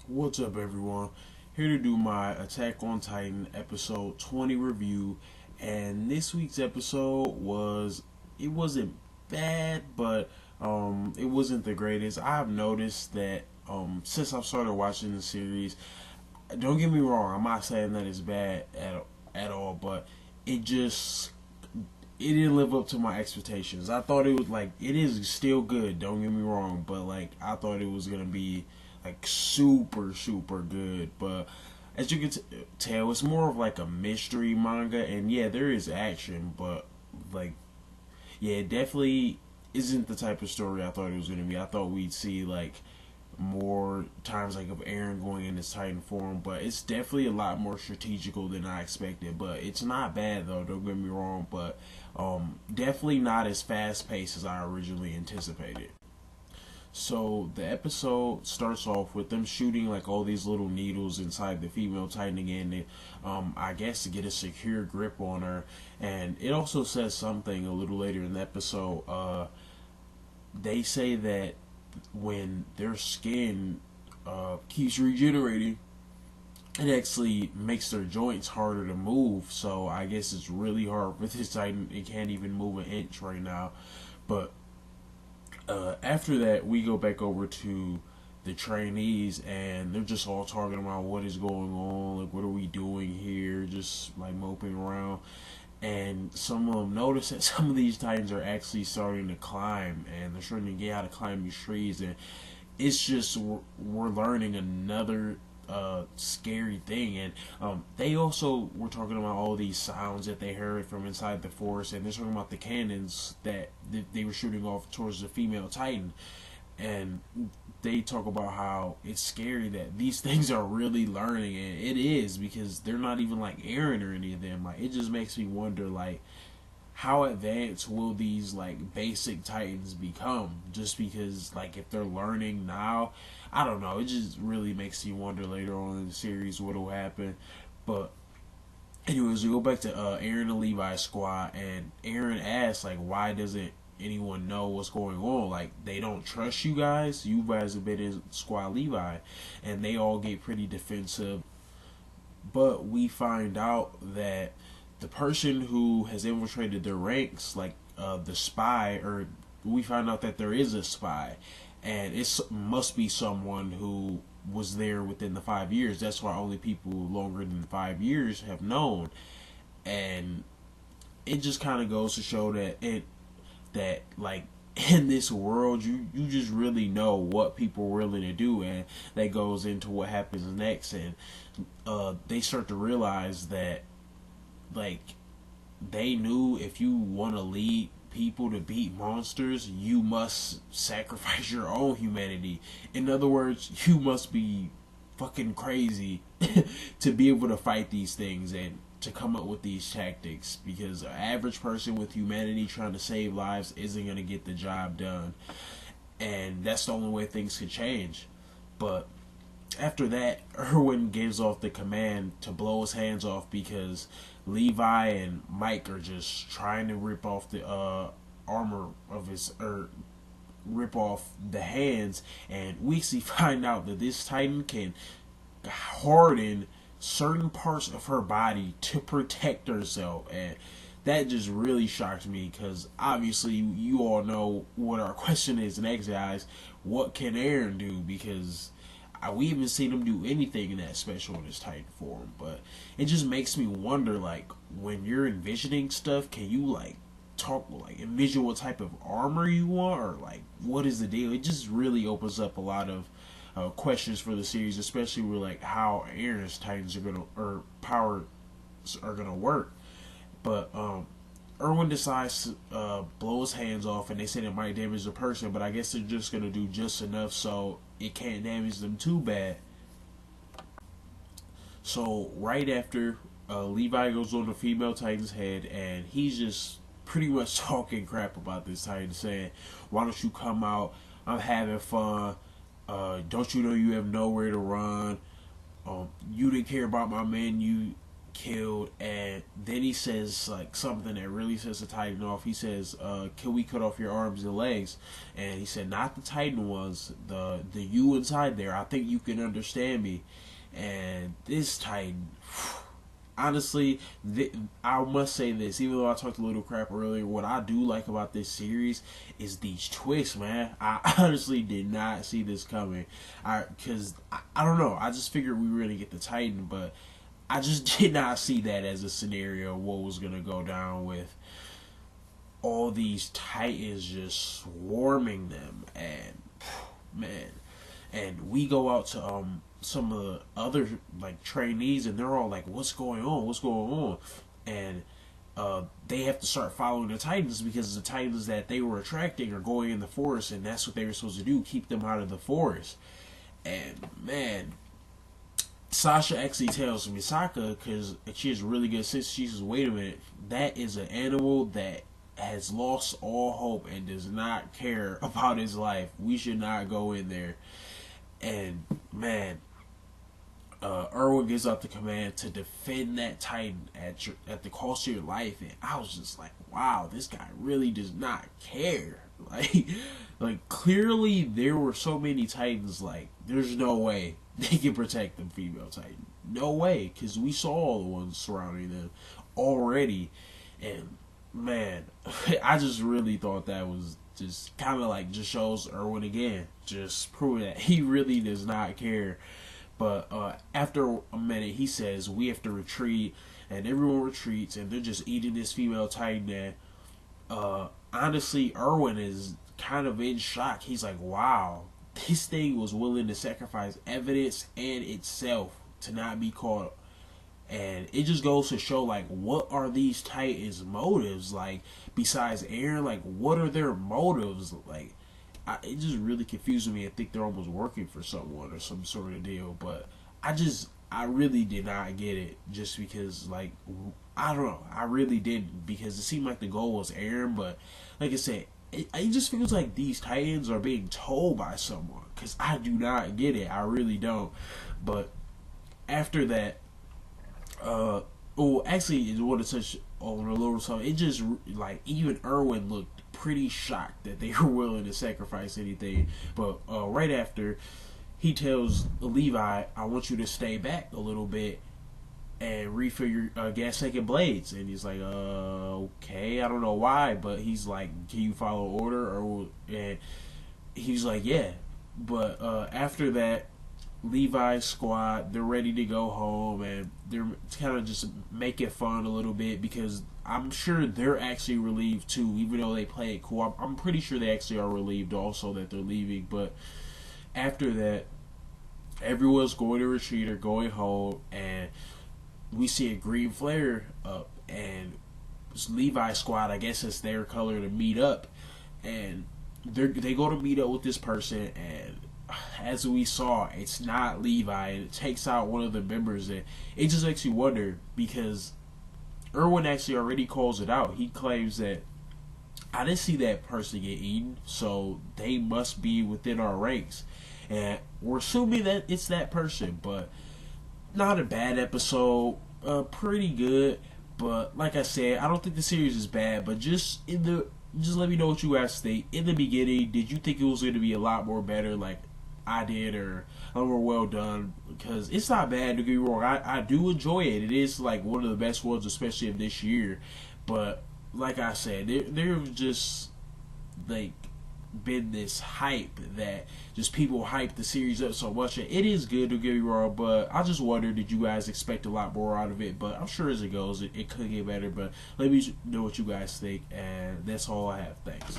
What's up, everyone? Here to do my Attack on Titan episode 20 review. And this week's episode it wasn't bad, but it wasn't the greatest. I've noticed that since I've started watching the series, don't get me wrong, I'm not saying that it's bad at all, but it just it didn't live up to my expectations. I thought it was like it is still good, don't get me wrong, but like I thought it was gonna be like super good. But as you can tell, it's more of like a mystery manga, and yeah, there is action, but like yeah, it definitely isn't the type of story I thought it was gonna be. I thought we'd see like more times like of Aaron going in his Titan form, but it's definitely a lot more strategical than I expected. But it's not bad though, don't get me wrong, but definitely not as fast paced as I originally anticipated. So the episode starts off with them shooting like all these little needles inside the female Titan again, I guess to get a secure grip on her. And it also says something a little later in the episode. They say that when their skin keeps regenerating, it actually makes their joints harder to move. So I guess it's really hard for this Titan. It can't even move an inch right now. But after that, we go back over to the trainees, and they're just all talking about what is going on, like what are we doing here, just like moping around. And some of them notice that some of these titans are actually starting to climb, and they're starting to get how to climb these trees, and it's just we're learning another scary thing. And they also were talking about all these sounds that they heard from inside the forest, and they're talking about the cannons that they were shooting off towards the female titan. And they talk about how it's scary that these things are really learning, and it is, because they're not even like Aaron or any of them. Like, it just makes me wonder, like, how advanced will these like basic titans become, just because like if they're learning now, I don't know, it just really makes you wonder later on in the series what will happen. But anyways, we go back to Aaron and Levi's squad, and Aaron asks like, why doesn't anyone know what's going on? Like, they don't trust you guys? You guys have been in squad Levi. And they all get pretty defensive. But we find out that the person who has infiltrated their ranks, like the spy, or we find out that there is a spy, and it must be someone who was there within the 5 years. That's why only people longer than 5 years have known. And it just kind of goes to show that like in this world, you just really know what people are willing to do, and that goes into what happens next. And they start to realize that like they knew if you want to lead people to beat monsters, you must sacrifice your own humanity. In other words, you must be fucking crazy to be able to fight these things and to come up with these tactics, because an average person with humanity trying to save lives isn't going to get the job done. And that's the only way things can change. But after that, Erwin gives off the command to blow his hands off, because Levi and Mike are just trying to rip off the armor of his, or rip off the hands. And we see find out that this Titan can harden certain parts of her body to protect herself. And that just really shocked me, because obviously you all know what our question is next, guys. What can Aaron do? Because we haven't seen him do anything in that special in his Titan form. But it just makes me wonder, like, when you're envisioning stuff, can you like talk, like, envision what type of armor you want, or like what is the deal? It just really opens up a lot of questions for the series, especially with like how Aaron's Titans are gonna, or powers are gonna work. But Erwin decides to blow his hands off, and they said it might damage the person, but I guess they're just gonna do just enough so it can't damage them too bad. So right after, Levi goes on the female Titan's head, and he's just pretty much talking crap about this Titan, saying, "Why don't you come out? I'm having fun. Don't you know you have nowhere to run? You didn't care about my men. killed, and then he says like something that really sets the Titan off. He says, "Can we cut off your arms and legs?" And he said, "Not the Titan ones, the you inside there. I think you can understand me." And this Titan, honestly, I must say this. Even though I talked a little crap earlier, what I do like about this series is these twists, man. I honestly did not see this coming. Because I don't know. I just figured we were gonna get the Titan, but I just did not see that as a scenario, what was going to go down with all these Titans just swarming them. And, man, and we go out to some of the other, like, trainees, and they're all like, what's going on? What's going on? And they have to start following the Titans because the Titans that they were attracting are going in the forest, and that's what they were supposed to do, keep them out of the forest. And, man, Sasha actually tells Misaka, because she has really good sense, she says, wait a minute, that is an animal that has lost all hope and does not care about his life. We should not go in there. And, man, Erwin gives out the command to defend that Titan at the cost of your life. And I was just like, wow, this guy really does not care. Like clearly there were so many Titans, like, there's no way they can protect the female Titan. No way, because we saw all the ones surrounding them already. And, man, I just really thought that was just kind of like just shows Erwin again. Just proving that he really does not care. But after a minute, he says, we have to retreat. And everyone retreats, and they're just eating this female Titan. And honestly, Erwin is kind of in shock. He's like, wow, this thing was willing to sacrifice evidence and itself to not be caught. And it just goes to show, like, what are these Titans' motives? Like, besides Eren, like, what are their motives? Like, it just really confuses me. I think they're almost working for someone or some sort of deal. But I really did not get it, just because, like, I don't know. I really didn't, because it seemed like the goal was Eren. But, like I said, it just feels like these Titans are being told by someone, because I do not get it. I really don't. But after that, actually, I want to touch on a little something. It just, like, even Erwin looked pretty shocked that they were willing to sacrifice anything. But right after, he tells Levi, I want you to stay back a little bit and refill your gas tank and blades. And he's like, okay, I don't know why, but he's like, can you follow order? And he's like, yeah. But after that, Levi's squad, they're ready to go home, and they're kind of just making fun a little bit, because I'm sure they're actually relieved too, even though they play it cool. I'm pretty sure they actually are relieved also that they're leaving. But after that, everyone's going to retreat or going home, and we see a green flare up, and it's Levi's squad, I guess it's their color, to meet up, and they go to meet up with this person, and as we saw, it's not Levi, and it takes out one of the members, and it just makes you wonder, because Erwin actually already calls it out. He claims that I didn't see that person get eaten, so they must be within our ranks, and we're assuming that it's that person. But not a bad episode, pretty good. But like I said, I don't think the series is bad, but just let me know what you guys think. In the beginning, did you think it was going to be a lot more better, like I did, or a little more well done? Because it's not bad, don't get me wrong. I do enjoy it. It is like one of the best ones, especially of this year. But like I said, there's just like been this hype that just people hype the series up so much. It is good, don't get me wrong, but I just wonder, did you guys expect a lot more out of it? But I'm sure as it goes, it could get better. But let me know what you guys think, and that's all I have. Thanks.